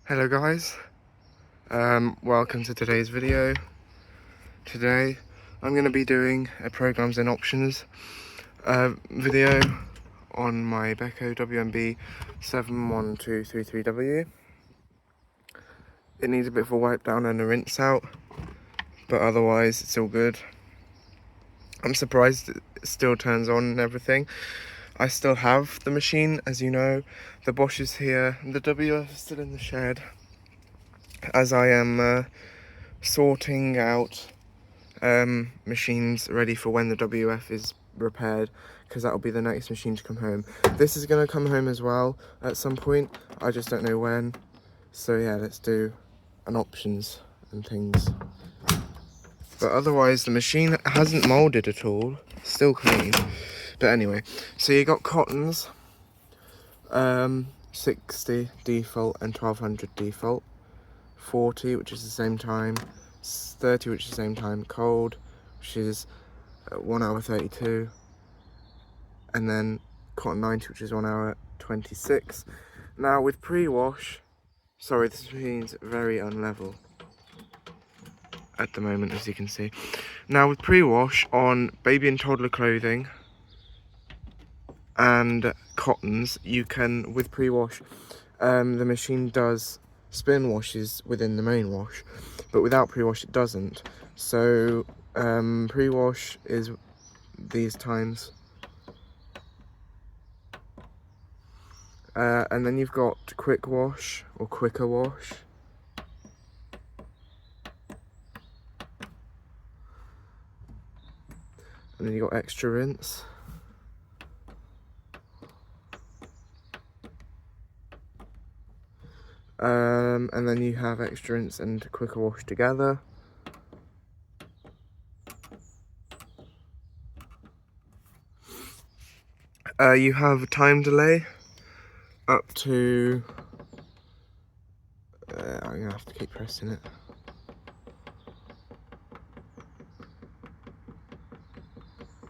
Hello guys, welcome to today's video. Today I'm going to be doing a programs and options video on my beko wmb71233w. It needs a bit of a wipe down and a rinse out, but otherwise it's all good. I'm surprised it still turns on and everything. I still have the machine, as you know. The Bosch is here, and the WF is still in the shed, as I am sorting out machines ready for when the WF is repaired, because that will be the next machine to come home. This is going to come home as well at some point, I just don't know when. So yeah, let's do an options and things. But otherwise the machine hasn't moulded at all, still clean. But anyway, so you got cottons, 60 default and 1200 default, 40 which is the same time, 30 which is the same time, cold which is 1 hour 32, and then cotton 90 which is 1 hour 26. Now with pre-wash, sorry, this machine's very unlevel at the moment, as you can see. Now with pre-wash on baby and toddler clothing and cottons, you can, with pre-wash, the machine does spin washes within the main wash, but without pre-wash it doesn't. So pre-wash is these times, and then you've got quick wash or quicker wash, and then you got extra rinse. And then you have extra rinse and quicker wash together. You have a time delay up to, I'm gonna have to keep pressing it.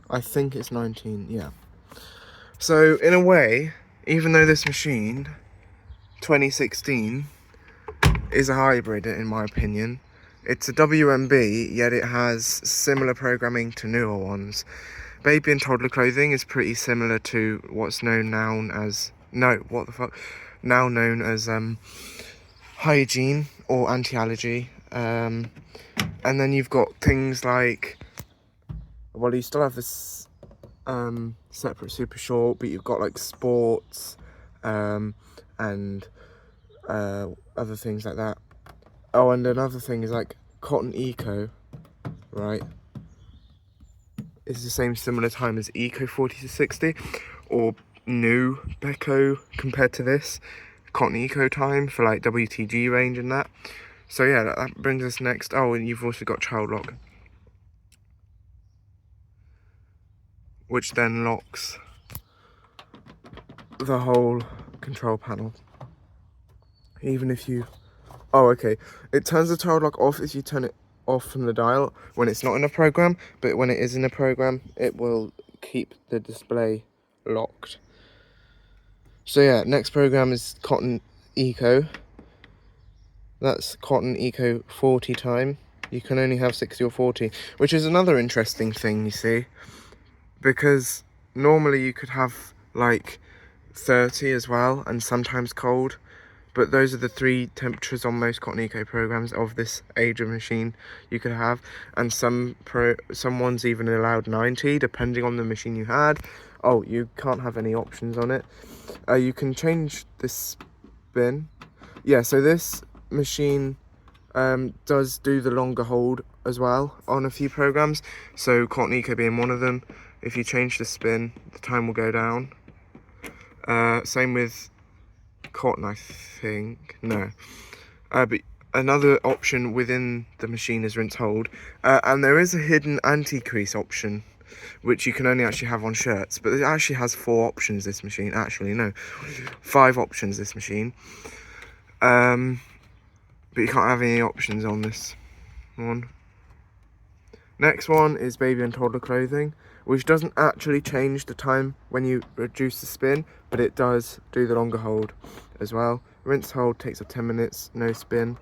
I think it's 19, yeah. So in a way, even though this machine 2016 is a hybrid, in my opinion, it's a WMB, yet it has similar programming to newer ones. Baby and toddler clothing is pretty similar to what's known now as now known as hygiene or anti-allergy, and then you've got things like, well, you still have this separate super short, but you've got like sports and other things like that. Oh, and another thing is like cotton eco, right? It's the same similar time as eco 40 to 60, or new beko compared to this cotton eco time for like WTG range and that. So yeah, that brings us next. Oh, and you've also got child lock, which then locks the whole control panel. Even if you, oh okay, it turns the child lock off if you turn it off from the dial when it's not in a program, but when it is in a program it will keep the display locked. So yeah, next program is cotton eco. That's cotton eco 40 time. You can only have 60 or 40, which is another interesting thing, you see, because normally you could have like 30 as well, and sometimes cold. But those are the three temperatures on most cotton eco programs of this age of machine you could have, and some ones even allowed 90 depending on the machine you had. Oh, you can't have any options on it. You can change this spin. Yeah, so this machine does do the longer hold as well on a few programs. So cotton eco being one of them. If you change the spin, the time will go down. Same with cotton, I think. No, but another option within the machine is rinse hold, and there is a hidden anti-crease option which you can only actually have on shirts, but it actually has 4 options, this machine. Actually no, 5 options, this machine, but you can't have any options on this one. Next one is baby and toddler clothing, which doesn't actually change the time when you reduce the spin, but it does do the longer hold as well. Rinse hold takes up 10 minutes, no spin.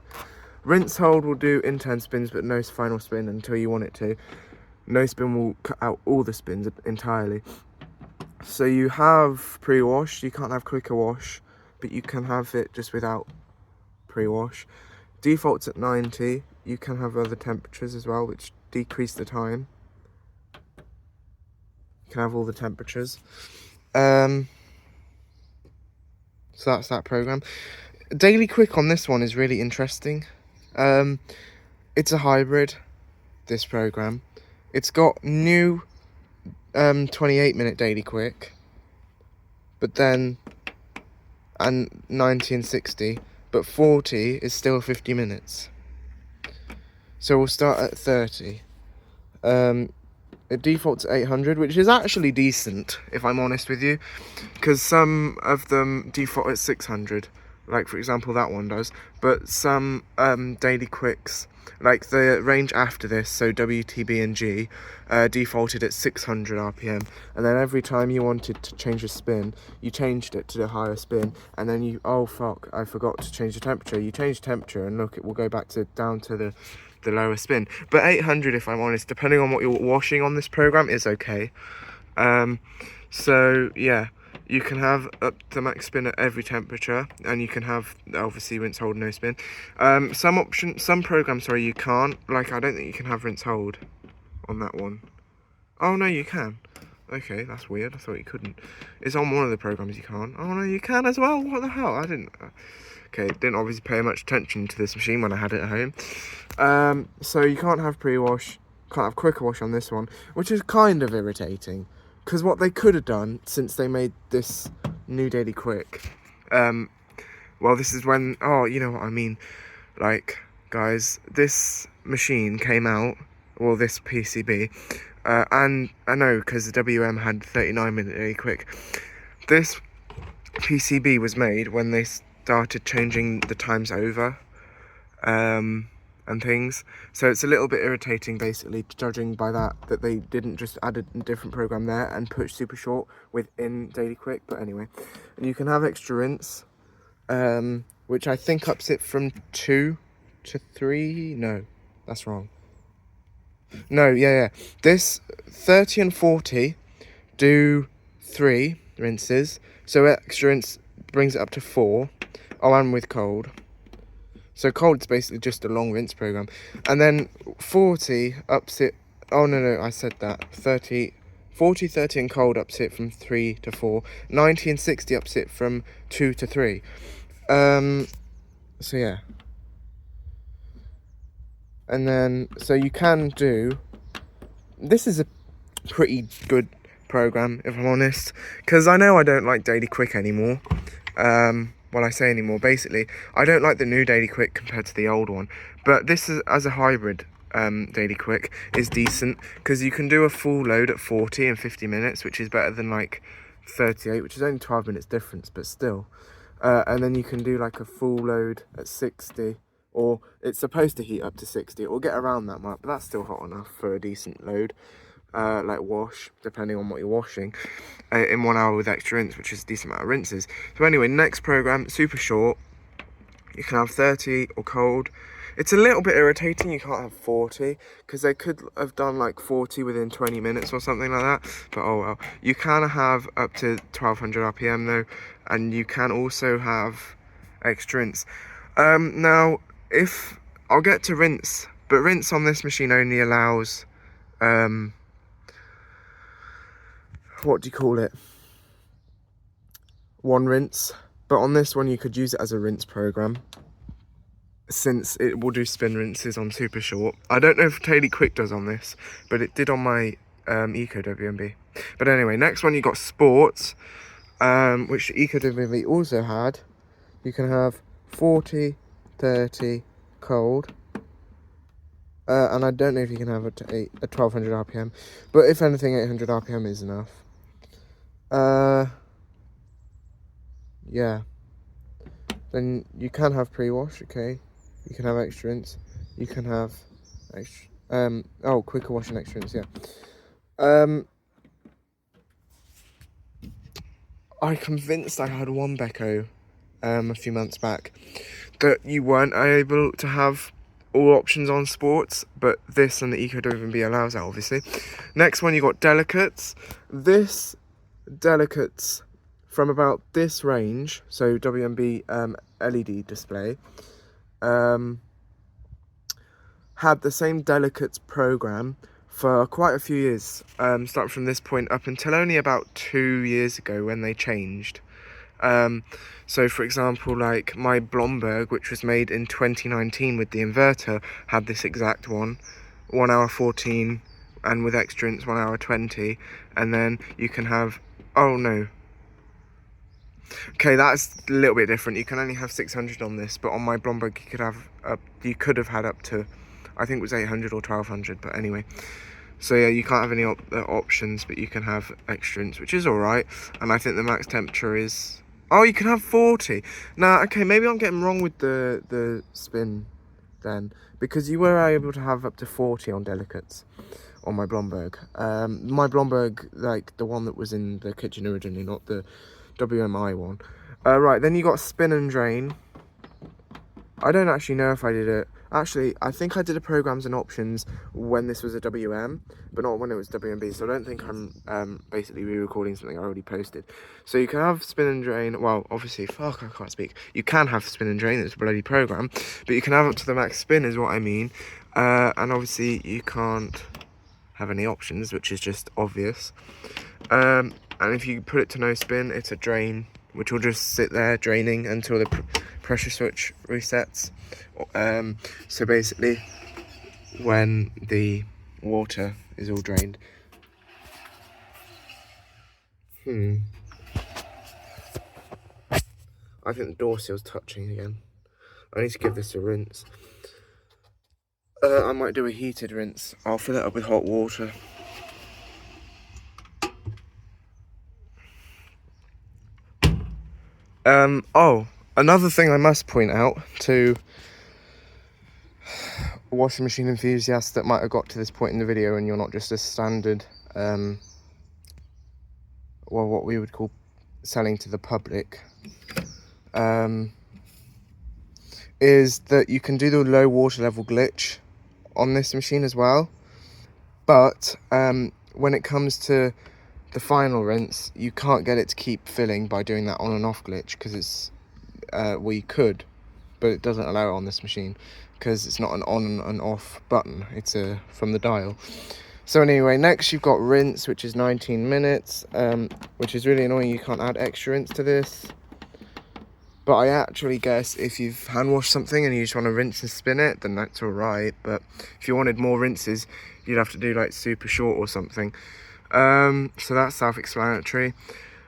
Rinse hold will do intern spins but no final spin until you want it to. No spin will cut out all the spins entirely. So you have pre-wash, you can't have quicker wash, but you can have it just without pre-wash. Default's at 90, you can have other temperatures as well, which decrease the time. You can have all the temperatures. So that's that program. Daily Quick on this one is really interesting. It's a hybrid, this program. It's got new 28-minute Daily Quick, but then, and 90 and 60, but 40 is still 50 minutes. So we'll start at 30. It defaults at 800, which is actually decent, if I'm honest with you, because some of them default at 600, like for example that one does, but some Daily Quicks, like the range after this, so WTB and G, defaulted at 600 RPM, and then every time you wanted to change a spin, you changed it to the higher spin, and then you, oh fuck, I forgot to change the temperature, you change the temperature, and look, it will go back to down to the lower spin. But 800, if I'm honest, depending on what you're washing on this program, is okay. So yeah, you can have up to max spin at every temperature, and you can have obviously rinse hold no spin. Some programs, sorry, you can't. Like, I don't think you can have rinse hold on that one. Oh no, you can. Okay, that's weird. I thought you couldn't. It's on one of the programs you can't. Oh no, you can as well. What the hell? I didn't. Okay, didn't obviously pay much attention to this machine when I had it at home. So you can't have pre-wash, can't have quicker wash on this one, which is kind of irritating. Because what they could have done, since they made this new Daily Quick, well, this is when, oh, you know what I mean. Like, guys, this machine came out, well, this PCB, and I know, because the WM had 39-minute Daily Quick. This PCB was made when they started changing the times over, and things, so it's a little bit irritating, basically, judging by that they didn't just add a different program there and push super short within Daily Quick. But anyway, and you can have extra rinse, which I think ups it from 2 to 3. No, that's wrong. No, yeah, this 30 and 40 do 3 rinses, so extra rinse brings it up to 4. Oh, and with cold. So cold is basically just a long rinse program. And then 40 ups it, oh no, I said that. 40, 30 and cold ups it from 3 to 4. 90 and 60 ups it from 2 to 3. So yeah. And then, so you can do, this is a pretty good program, if I'm honest, because I know I don't like Daily Quick anymore. Well, I say anymore, basically, I don't like the new Daily Quick compared to the old one, but this is, as a hybrid Daily Quick, is decent, because you can do a full load at 40 and 50 minutes, which is better than like 38, which is only 12 minutes difference, but still. And then you can do like a full load at 60, or it's supposed to heat up to 60, it will get around that mark, but that's still hot enough for a decent load. Like wash, depending on what you're washing, in 1 hour with extra rinse, which is a decent amount of rinses. So anyway, next program, super short. You can have 30 or cold. It's a little bit irritating you can't have 40, because they could have done like 40 within 20 minutes or something like that, but oh well. You can have up to 1200 RPM though, and you can also have extra rinse. Now, if I'll get to rinse, but rinse on this machine only allows what do you call it, 1 rinse, but on this one you could use it as a rinse program, since it will do spin rinses on super short. I don't know if Daily Quick does on this, but it did on my Eco WMB. But anyway, next one you got sports, which the Eco WMB also had. You can have 40, 30, cold, and I don't know if you can have it to 1200 RPM, but if anything 800 RPM is enough. Yeah, then you can have pre-wash, okay, you can have extra rinse, you can have extra, oh, quicker wash and extra rinse, yeah. I'm convinced I had one beko a few months back, that you weren't able to have all options on sports, but this and the Eco wmb allows that, obviously. Next one, you got delicates. This delicates from about this range, so wmb LED display, had the same delicates program for quite a few years, starting from this point up until only about 2 years ago when they changed. So for example, like my Blomberg, which was made in 2019 with the inverter, had this exact one, 1 hour 14, and with extra ints 1 hour 20. And then you can have, oh no, okay, that's a little bit different. You can only have 600 on this, but on my Blomberg you could have had up to, I think it was 800 or 1200, but anyway. So yeah, you can't have any options, but you can have extra ints, which is alright. And I think the max temperature is, oh, you can have 40. Now, okay, maybe I'm getting wrong with the spin then, because you were able to have up to 40 on delicates on my Blomberg. My Blomberg, like the one that was in the kitchen originally, not the WMI one. Right, then you got spin and drain. I don't actually know if I did it. Actually, I think I did a programs and options when this was a WM, but not when it was WMB, so I don't think I'm basically re-recording something I already posted. So you can have spin and drain, well, obviously, fuck, I can't speak. You can have spin and drain, it's a bloody program, but you can have up to the max spin is what I mean. And obviously you can't have any options, which is just obvious. And if you put it to no spin, it's a drain, which will just sit there draining until the pressure switch resets. So basically, when the water is all drained. I think the door seal's touching again. I need to give this a rinse. I might do a heated rinse. I'll fill it up with hot water. Oh, another thing I must point out to washing machine enthusiasts that might have got to this point in the video and you're not just a standard, well, what we would call selling to the public, is that you can do the low water level glitch on this machine as well. But when it comes to the final rinse, you can't get it to keep filling by doing that on and off glitch, because it's, well, you could, but it doesn't allow it on this machine because it's not an on and off button, it's from the dial. So anyway, next you've got rinse, which is 19 minutes, which is really annoying. You can't add extra rinse to this, but I actually guess if you've hand washed something and you just want to rinse and spin it, then that's all right. But if you wanted more rinses, you'd have to do like super short or something. So that's self-explanatory.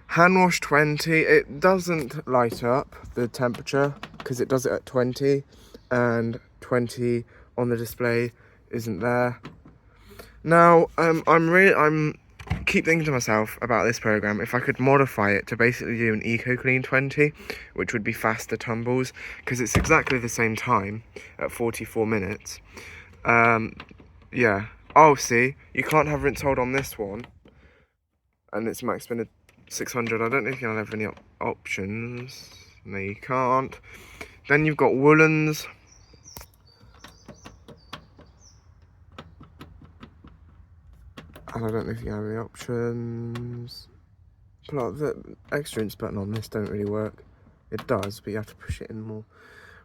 Hand wash 20, it doesn't light up the temperature because it does it at 20, and 20 on the display isn't there. Now, I'm keep thinking to myself about this program, if I could modify it to basically do an eco clean 20, which would be faster tumbles, because it's exactly the same time at 44 minutes. Yeah. Oh, see, you can't have rinse hold on this one, and it's max spin at 600. I don't know if you can have any options. No, you can't. Then you've got woolens. And I don't know if you have any options. But the extra rinse button on this don't really work. It does, but you have to push it in more,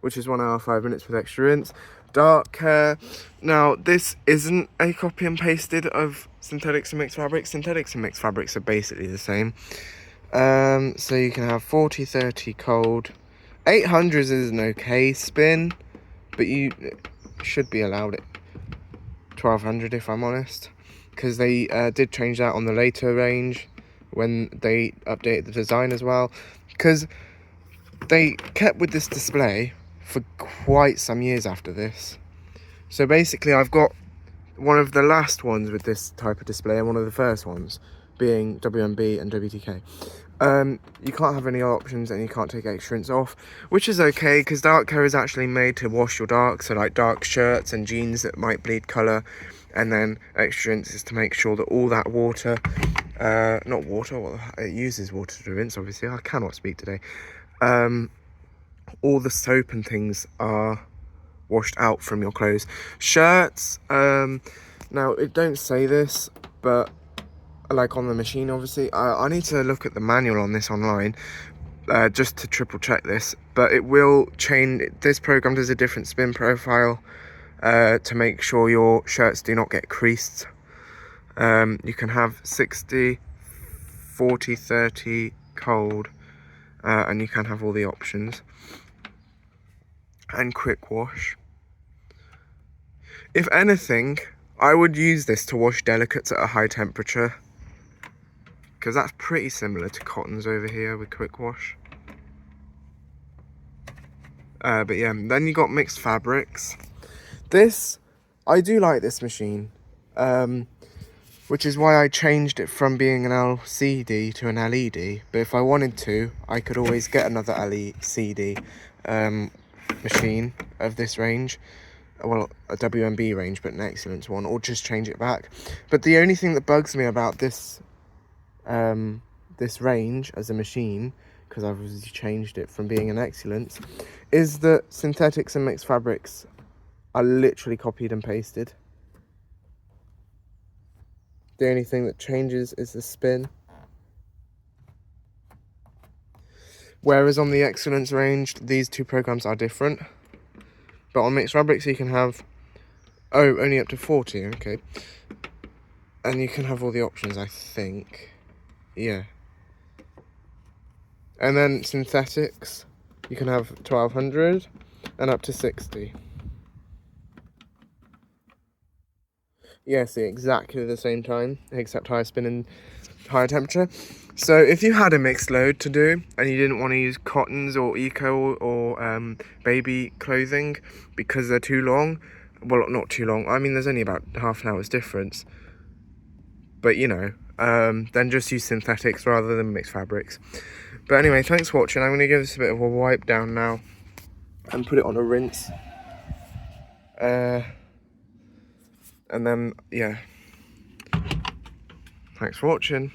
which is 1 hour 5 minutes with extra rinse. Dark hair. Now, this isn't a copy and pasted of synthetics and mixed fabrics. Synthetics and mixed fabrics are basically the same. So you can have 40, 30 cold. 800s is an okay spin, but you should be allowed it 1200 if I'm honest, because they did change that on the later range when they updated the design as well, because they kept with this display for quite some years after this. So basically I've got one of the last ones with this type of display and one of the first ones being WMB and WTK. You can't have any options and you can't take extra rinse off, which is okay because dark hair is actually made to wash your dark, so like dark shirts and jeans that might bleed colour, and then extra rinse is to make sure that all that water, not water, well, it uses water to rinse obviously, I cannot speak today, all the soap and things are washed out from your clothes. Shirts, now it don't say this, but like on the machine, obviously, I need to look at the manual on this online, just to triple check this, but it will change. This program does a different spin profile to make sure your shirts do not get creased. You can have 60, 40, 30 cold, and you can have all the options, and quick wash. If anything, I would use this to wash delicates at a high temperature, because that's pretty similar to cottons over here with quick wash. But yeah, then you got mixed fabrics. This, I do like this machine, which is why I changed it from being an LCD to an LED. But if I wanted to, I could always get another LCD machine of this range. Well, a WMB range, but an Excellence one, or just change it back. But the only thing that bugs me about this this range as a machine, because I've obviously changed it from being an Excellence, is that synthetics and mixed fabrics are literally copied and pasted. The only thing that changes is the spin. Whereas on the Excellence range, these two programs are different. But on mixed fabrics, you can have, oh, only up to 40, okay. And you can have all the options, I think. Yeah. And then synthetics, you can have 1200 and up to 60. Yeah, see, exactly the same time, except higher spin and higher temperature. So if you had a mixed load to do and you didn't want to use cottons or eco or baby clothing because they're too long, well, not too long, I mean, there's only about half an hour's difference, but you know, then just use synthetics rather than mixed fabrics. But anyway, thanks for watching. I'm going to give this a bit of a wipe down now and put it on a rinse, and then yeah, thanks for watching.